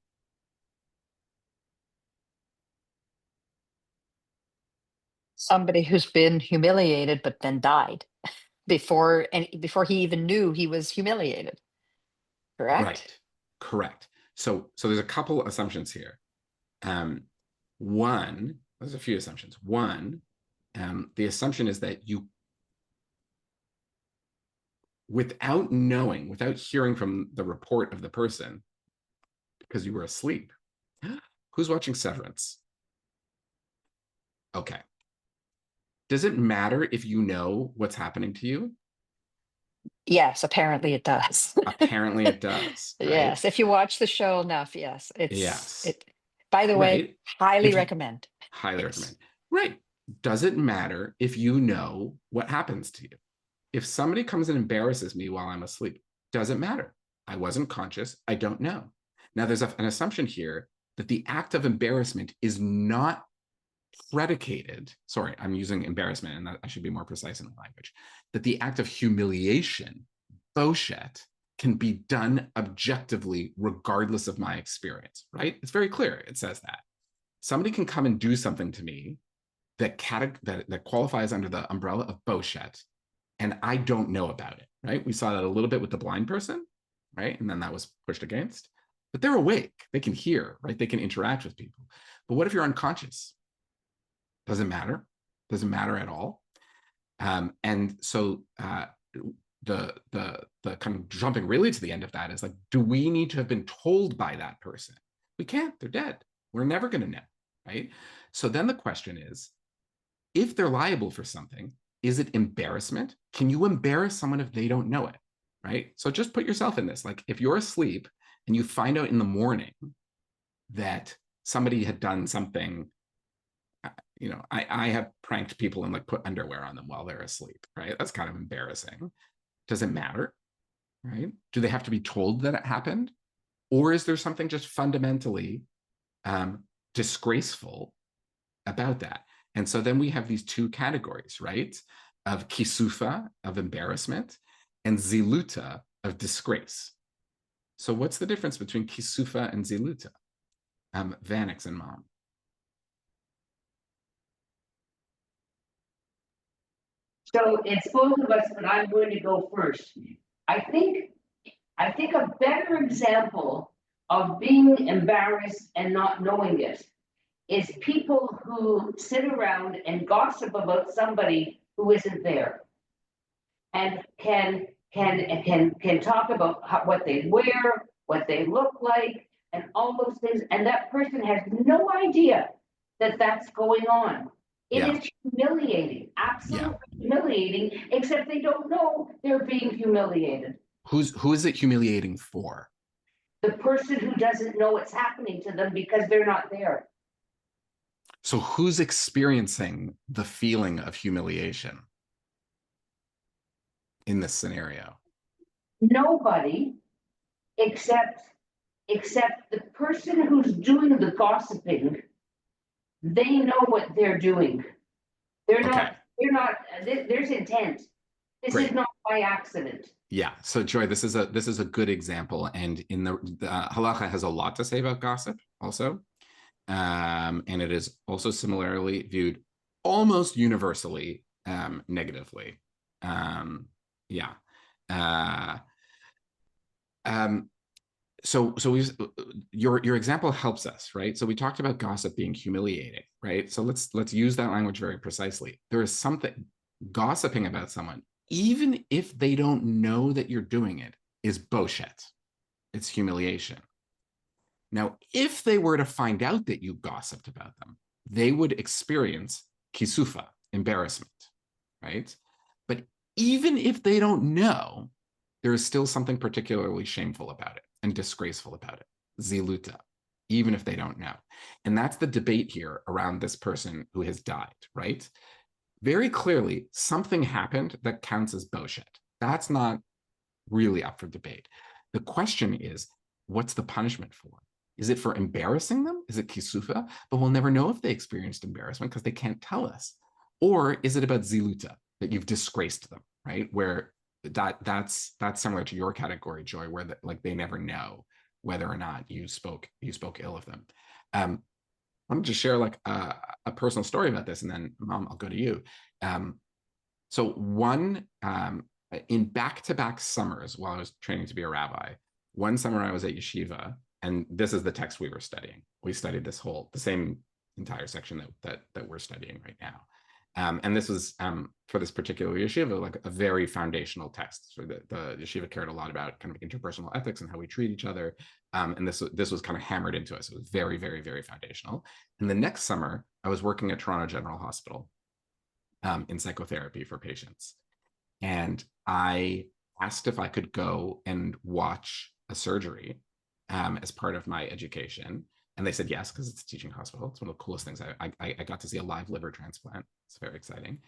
Speaker 7: Somebody who's been humiliated but then died before he even knew he was humiliated. Correct?
Speaker 1: Correct. So there's a couple assumptions here. One there's a few assumptions. One, the assumption is that you, without knowing, without hearing from the report of the person, because you were asleep, who's watching Severance? Okay. Does it matter if you know what's happening to you?
Speaker 7: Yes, apparently it does.
Speaker 1: Apparently it does, right?
Speaker 7: Yes, if you watch the show enough, yes.
Speaker 1: Yes.
Speaker 7: By the way,
Speaker 1: Right.
Speaker 7: highly
Speaker 1: If you-
Speaker 7: recommend.
Speaker 1: Highly
Speaker 7: Yes.
Speaker 1: recommend. Right. Does it matter if you know what happens to you? If somebody comes and embarrasses me while I'm asleep, does it matter? I wasn't conscious. I don't know. Now, there's an assumption here that the act of embarrassment is not predicated. Sorry, I'm using embarrassment, and I should be more precise in the language. That the act of humiliation, boshet, can be done objectively regardless of my experience, right? It's very clear. It says that. Somebody can come and do something to me that qualifies under the umbrella of boshet, and I don't know about it, right? We saw that a little bit with the blind person, right? And then that was pushed against. But they're awake. They can hear, right? They can interact with people. But what if you're unconscious? Doesn't matter. Doesn't matter at all. And so the kind of jumping really to the end of that is like, do we need to have been told by that person? We can't. They're dead. We're never going to know, right? So then the question is, if they're liable for something, is it embarrassment? Can you embarrass someone if they don't know it, right? So just put yourself in this. Like if you're asleep and you find out in the morning that somebody had done something, you know, I have pranked people and like put underwear on them while they're asleep, right? That's kind of embarrassing. Does it matter, right? Do they have to be told that it happened? Or is there something just fundamentally disgraceful about that? And so then we have these two categories, right? Of kisufa, of embarrassment, and ziluta, of disgrace. So what's the difference between kisufa and ziluta? Vanix and Mom.
Speaker 4: So it's both of us, but I'm going to go first. I think a better example of being embarrassed and not knowing it is people who sit around and gossip about somebody who isn't there. And can talk about what they wear, what they look like, and all those things, and that person has no idea that that's going on. It
Speaker 1: Yeah.
Speaker 4: is humiliating, absolutely humiliating, except they don't know they're being humiliated.
Speaker 1: Who is it humiliating for?
Speaker 4: The person who doesn't know what's happening to them because they're not there.
Speaker 1: So who's experiencing the feeling of humiliation in this scenario?
Speaker 4: Nobody except the person who's doing the gossiping. They know what they're doing. They're not, there's intent. This
Speaker 1: Great.
Speaker 4: is not by accident.
Speaker 1: Yeah. So Joy, this is a good example. And in the halacha has a lot to say about gossip also. And it is also similarly viewed almost universally negatively. Yeah. So your example helps us, right? So we talked about gossip being humiliating, right? So let's use that language very precisely. There is something gossiping about someone, even if they don't know that you're doing it, is boshet. It's humiliation. Now, if they were to find out that you gossiped about them, they would experience kisufa, embarrassment, right? But even if they don't know, there is still something particularly shameful about it and disgraceful about it, ziluta, even if they don't know. And that's the debate here around this person who has died, right? Very clearly, something happened that counts as boshet. That's not really up for debate. The question is, what's the punishment for? Is it for embarrassing them? Is it kisufa? But we'll never know if they experienced embarrassment because they can't tell us. Or is it about ziluta, that you've disgraced them, right? Where that's similar to your category, Joy, where like they never know whether or not you spoke ill of them. I wanted to share like a personal story about this, and then Mom, I'll go to you. So one in back-to-back summers while I was training to be a rabbi, one summer I was at yeshiva, and this is the text we were studying. We studied the same entire section that we're studying right now. And this was for this particular yeshiva, like a very foundational text. So the yeshiva cared a lot about kind of interpersonal ethics and how we treat each other. And this was kind of hammered into us. It was very, very, very foundational. And the next summer, I was working at Toronto General Hospital in psychotherapy for patients. And I asked if I could go and watch a surgery as part of my education. And they said yes, because it's a teaching hospital. It's one of the coolest things. I got to see a live liver transplant. It's very exciting.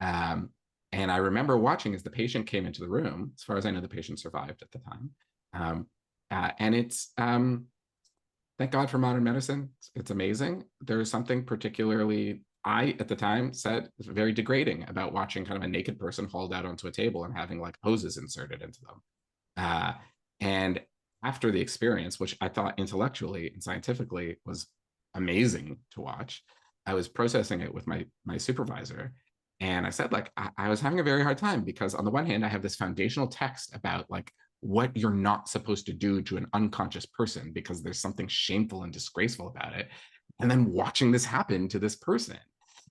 Speaker 1: And I remember watching as the patient came into the room. As far as I know, the patient survived at the time. And it's, thank God for modern medicine. It's amazing. There's something particularly, I, at the time, said was very degrading about watching kind of a naked person hauled out onto a table and having like hoses inserted into them. And after the experience, which I thought intellectually and scientifically was amazing to watch, I was processing it with my supervisor. And I said, like, I was having a very hard time because on the one hand, I have this foundational text about like what you're not supposed to do to an unconscious person because there's something shameful and disgraceful about it. And then watching this happen to this person.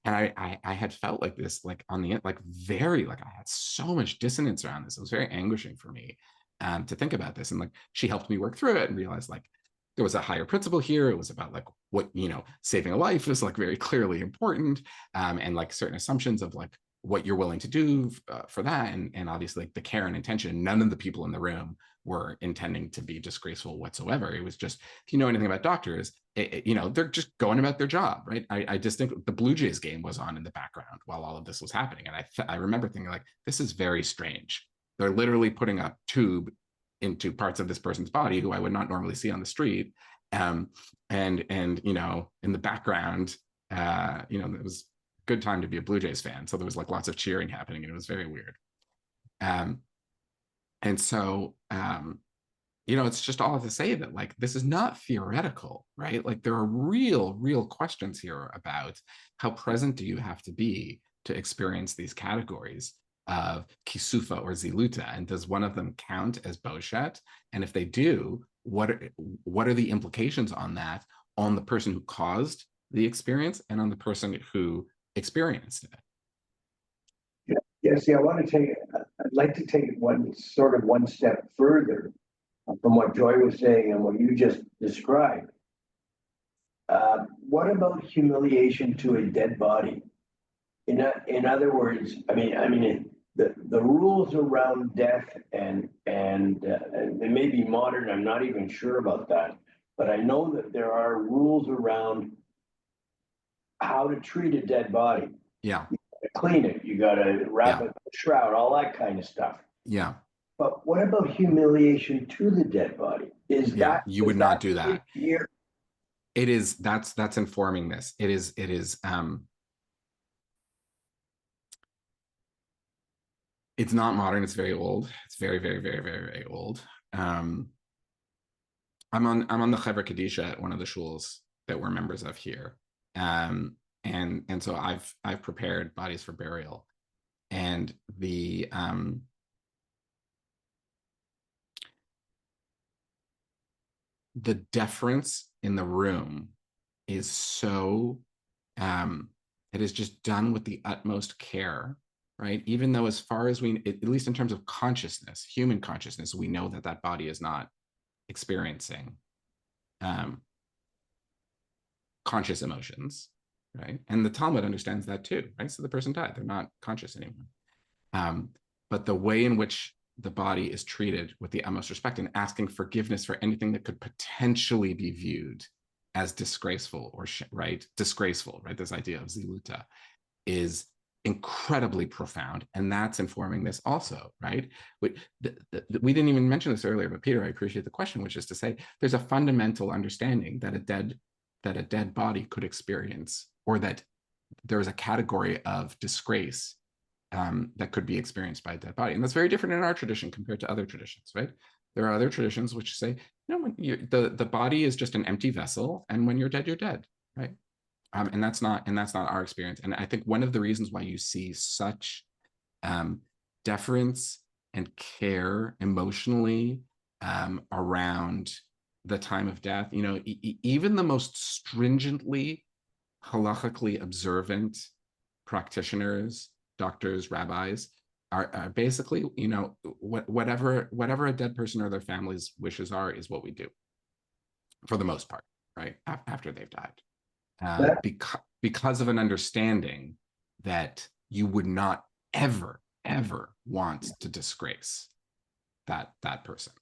Speaker 1: And I had felt like this, like on the end, like very, like I had so much dissonance around this. It was very anguishing for me to think about this. And like, she helped me work through it and realize like, there was a higher principle here. It was about like what, saving a life is like very clearly important. And like certain assumptions of like what you're willing to do for that. And obviously like the care and intention, none of the people in the room were intending to be disgraceful whatsoever. It was just, if you know anything about doctors, they're just going about their job, right? I just think the Blue Jays game was on in the background while all of this was happening. And I remember thinking like, this is very strange. They're literally putting a tube into parts of this person's body who I would not normally see on the street. And in the background, it was a good time to be a Blue Jays fan. So there was like lots of cheering happening and it was very weird. And so, it's just all to say that like, this is not theoretical, right? Like there are real questions here about how present do you have to be to experience these categories of kisufa or ziluta, and does one of them count as boshet? And if they do, what are the implications on that on the person who caused the experience and on the person who experienced it?
Speaker 5: Yeah, see, I'd like to take it one step further from what Joy was saying and what you just described. What about humiliation to a dead body? In other words, the rules around death and it may be modern. I'm not even sure about that, but I know that there are rules around how to treat a dead body.
Speaker 1: Yeah.
Speaker 5: You gotta clean it. You got to wrap it in a shroud, all that kind of stuff.
Speaker 1: Yeah.
Speaker 5: But what about humiliation to the dead body?
Speaker 1: You would not do that.
Speaker 5: Here?
Speaker 1: It is, that's informing this. It is it's not modern. It's very old. It's very, very, very, very, very old. I'm on the Chevra Kadisha at one of the shuls that we're members of here. And so I've prepared bodies for burial. And the deference in the room is so it is just done with the utmost care, right? Even though as far as at least in terms of consciousness, human consciousness, we know that body is not experiencing conscious emotions, right? And the Talmud understands that too, right? So the person died, they're not conscious anymore. But the way in which the body is treated with the utmost respect and asking forgiveness for anything that could potentially be viewed as disgraceful or disgraceful, right? This idea of ziluta is incredibly profound, and that's informing this also, right? We didn't even mention this earlier, but Peter, I appreciate the question, which is to say there's a fundamental understanding that a dead body could experience, or that there is a category of disgrace that could be experienced by a dead body. And that's very different in our tradition compared to other traditions, right? There are other traditions which say, when the body is just an empty vessel, and when you're dead, right? And that's not our experience. And I think one of the reasons why you see such deference and care emotionally around the time of death, even the most stringently halachically observant practitioners, doctors, rabbis are basically, you know, whatever a dead person or their family's wishes are is what we do for the most part, right? After they've died.
Speaker 5: That-
Speaker 1: Because of an understanding that you would not ever want to disgrace that person.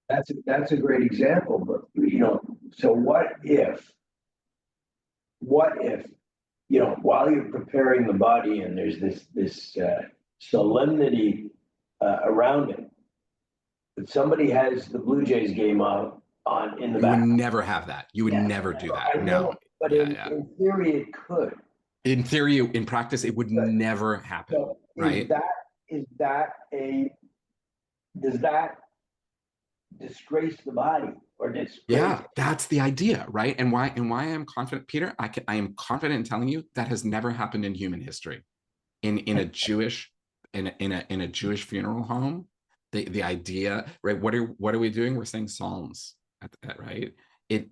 Speaker 5: That's a great example, but you know, so what if, you know, while you're preparing the body and there's this solemnity around it, but somebody has the Blue Jays game on in the
Speaker 1: You would
Speaker 5: back.
Speaker 1: never have that. You would
Speaker 5: Yeah,
Speaker 1: never do
Speaker 5: I
Speaker 1: that.
Speaker 5: know,
Speaker 1: No.
Speaker 5: but
Speaker 1: Yeah.
Speaker 5: in theory, it could.
Speaker 1: In theory, in practice, it would never happen.
Speaker 5: So
Speaker 1: Right.
Speaker 5: Does that disgrace the body or disgrace?
Speaker 1: Yeah, that's the idea, right? And why I'm confident, Peter, I am confident in telling you that has never happened in human history. In a Jewish funeral home, the idea, right? What are we doing? We're saying psalms right? It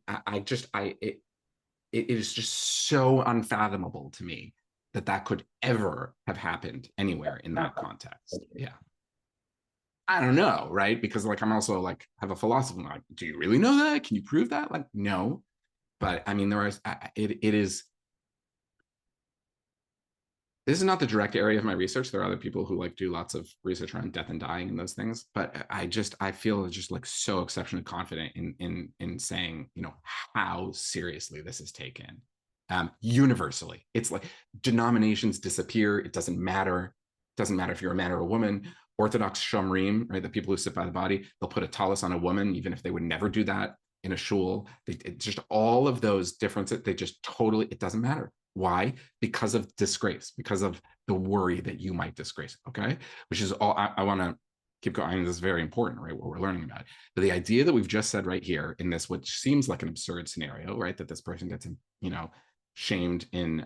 Speaker 1: is just so unfathomable to me that could ever have happened anywhere in that context. Yeah. I don't know, right? Because like I'm also like have a philosophy. I'm like, do you really know that? Can you prove that? Like, no. But I mean, there is it is. This is not the direct area of my research. There are other people who like do lots of research around death and dying and those things. But I feel just like so exceptionally confident in saying, you know, how seriously this is taken. Universally. It's like denominations disappear. It doesn't matter. It doesn't matter if you're a man or a woman. Orthodox Shomrim, right? The people who sit by the body, they'll put a tallis on a woman, even if they would never do that in a shul. Just all of those differences, they just totally, it doesn't matter. Why? Because of disgrace, because of the worry that you might disgrace. Okay. Which is all I want to keep going. I mean, this is very important, right? What we're learning about. But the idea that we've just said right here in this, which seems like an absurd scenario, right? That this person gets, you know, shamed in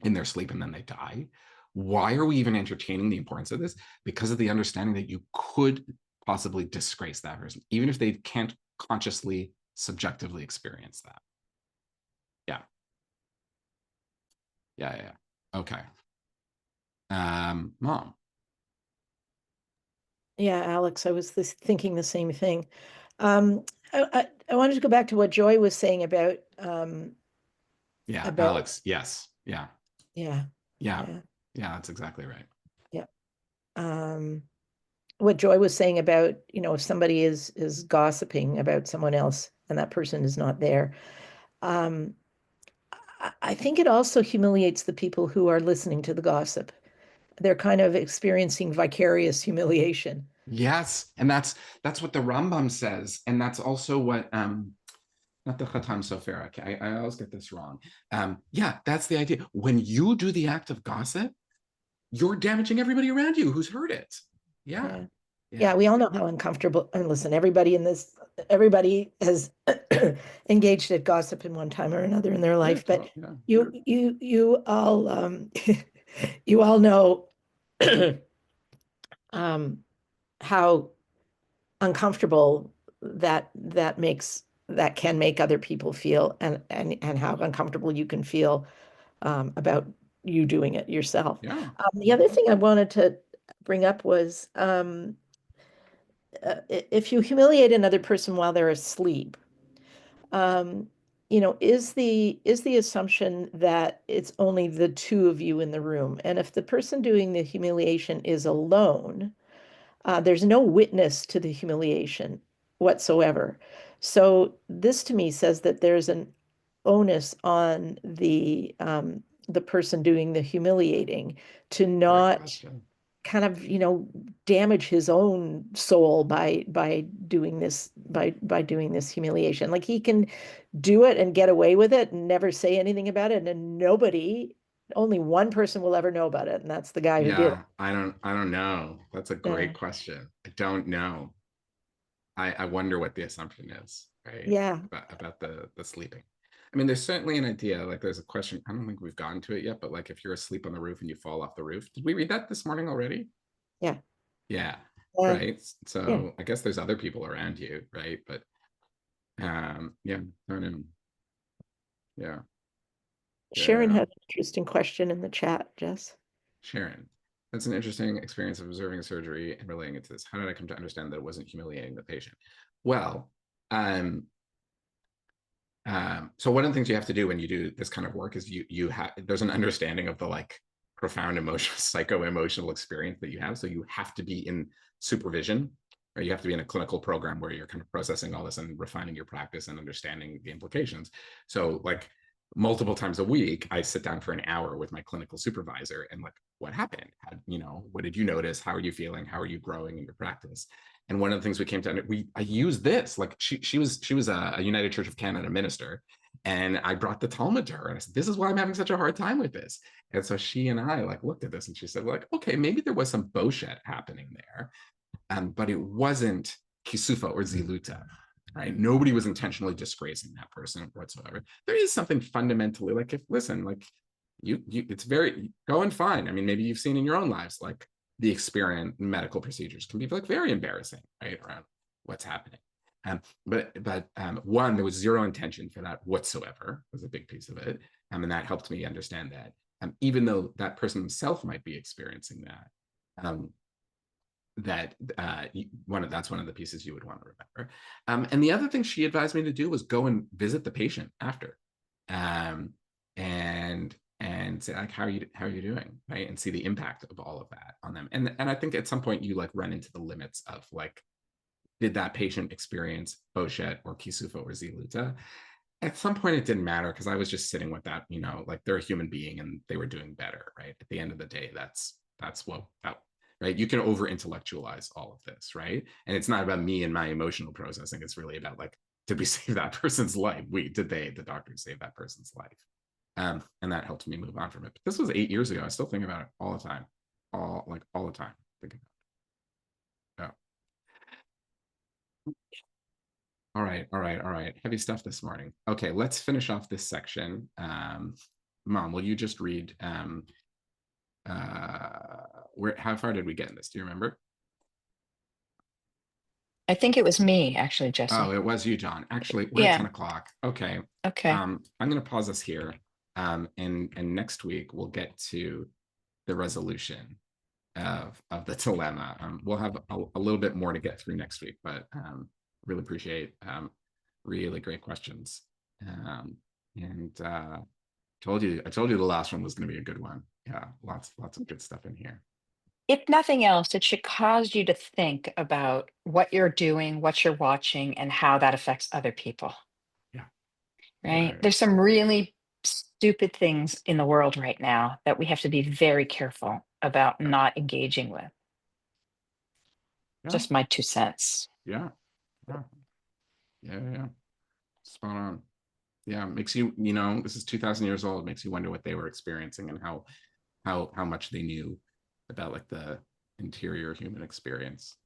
Speaker 1: their sleep and then they die. Why are we even entertaining the importance of this? Because of the understanding that you could possibly disgrace that person, even if they can't consciously, subjectively experience that. Yeah. Yeah. Okay. Mom.
Speaker 3: Yeah, Alex, I was thinking the same thing. I wanted to go back to what Joy was saying about
Speaker 1: Yeah,
Speaker 3: about
Speaker 1: Alex. Yes. Yeah.
Speaker 3: yeah,
Speaker 1: Yeah.
Speaker 3: yeah,
Speaker 1: Yeah, that's exactly right.
Speaker 3: yeah. What Joy was saying about, you know, if somebody is gossiping about someone else and that person is not there. I think it also humiliates the people who are listening to the gossip. They're kind of experiencing vicarious humiliation.
Speaker 1: Yes, and that's what the Rambam says, and that's also what not the Chatam Sofer. I always get this wrong. Yeah, that's the idea. When you do the act of gossip, you're damaging everybody around you who's heard it. Yeah.
Speaker 3: Yeah, we all know how uncomfortable. And listen, everybody has engaged at gossip in one time or another in their life. But you all you all know how uncomfortable that can make other people feel, and how uncomfortable you can feel about you doing it yourself.
Speaker 1: Yeah.
Speaker 3: The other thing I wanted to bring up was if you humiliate another person while they're asleep, you know, is the assumption that it's only the two of you in the room? And if the person doing the humiliation is alone, there's no witness to the humiliation whatsoever. So this to me says that there's an onus on the person doing the humiliating to not kind of, you know, damage his own soul by doing this doing this humiliation. Like he can do it and get away with it and never say anything about it, and only one person will ever know about it, and that's the guy who did it.
Speaker 1: I don't know. That's a great question. I don't know. I wonder what the assumption is, right?
Speaker 3: Yeah.
Speaker 1: About the sleeping. I mean, there's certainly an idea, like there's a question, I don't think we've gotten to it yet, but like if you're asleep on the roof and you fall off the roof, did we read that this morning already?
Speaker 3: Yeah.
Speaker 1: Yeah. Right. So I guess there's other people around you, right? But yeah, I don't know. Yeah.
Speaker 3: Sharon
Speaker 1: Yeah.
Speaker 3: has an interesting question in the chat, Jess.
Speaker 1: Sharon, that's an interesting experience of observing surgery and relating it to this. How did I come to understand that it wasn't humiliating the patient? Well, so one of the things you have to do when you do this kind of work is you have there's an understanding of the like profound emotional psycho-emotional experience that you have. So you have to be in supervision, or you have to be in a clinical program where you're kind of processing all this and refining your practice and understanding the implications. So like multiple times a week, I sit down for an hour with my clinical supervisor and like, what happened? How, you know, what did you notice? How are you feeling? How are you growing in your practice? And one of the things we came to, I used this, like she was a United Church of Canada minister. And I brought the Talmud to her and I said, this is why I'm having such a hard time with this. And so she and I like looked at this and she said, like, okay, maybe there was some boshet happening there, but it wasn't kisufa or ziluta, right? Nobody was intentionally disgracing that person whatsoever. There is something fundamentally like, if listen, like it's very going fine. I mean, maybe you've seen in your own lives, like the experience medical procedures can be like very embarrassing, right? Around what's happening. But one, there was zero intention for that whatsoever, was a big piece of it. And that helped me understand that. Even though that person himself might be experiencing that, that's one of the pieces you would want to remember. And the other thing she advised me to do was go and visit the patient after, and say like, how are you doing, right? And see the impact of all of that on them. And I think at some point you like run into the limits of like, did that patient experience boshet or kisufa or ziluta? At some point it didn't matter because I was just sitting with that, you know, like they're a human being and they were doing better, right? At the end of the day, that's what that, right? You can over intellectualize all of this, right? And it's not about me and my emotional processing. It's really about like, did we save that person's life? The doctors save that person's life? And that helped me move on from it. But this was 8 years ago. I still think about it all the time, all the time. Thinking about it. Oh. All right. Heavy stuff this morning. Okay, let's finish off this section. Mom, will you just read how far did we get in this? Do you remember?
Speaker 7: I think it was me, actually, Jesse.
Speaker 1: Oh, it was you, John. Actually, we're at 10 o'clock. Okay.
Speaker 7: Okay.
Speaker 1: I'm going to pause us here. And next week we'll get to the resolution of the dilemma. We'll have a little bit more to get through next week, but really appreciate really great questions. And I told you the last one was going to be a good one. Yeah, lots of good stuff in here.
Speaker 7: If nothing else, it should cause you to think about what you're doing, what you're watching, and how that affects other people.
Speaker 1: Yeah.
Speaker 7: Right?
Speaker 1: Yeah.
Speaker 7: There's some really stupid things in the world right now that we have to be very careful about not engaging with.
Speaker 1: Yeah.
Speaker 7: Just my 2 cents.
Speaker 1: Yeah. Spot on. Yeah, makes you, you know, this is 2,000 years old. It makes you wonder what they were experiencing and how much they knew about like the interior human experience.